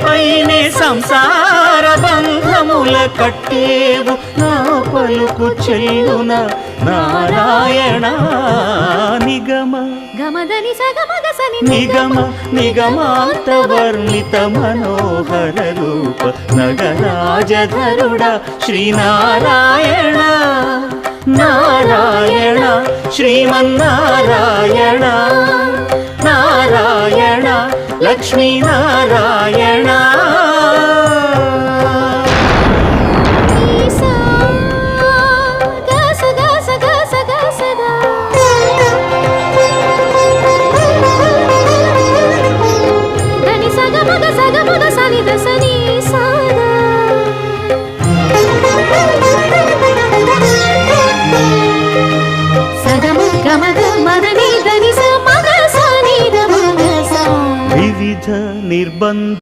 పైనే సంసార బంధముల కట్టేవు నా పలుకు చెల్లున నారాయణ నిగమ గమదని సగమగసని నిగమ నిగమాంత వర్ణిత మనోహర రూప నగరాజధరుడ శ్రీనారాయణ నారాయణ శ్రీమన్నారాయణ నారాయణ లక్ష్మీనారాయణ వివిధ నిర్బంధ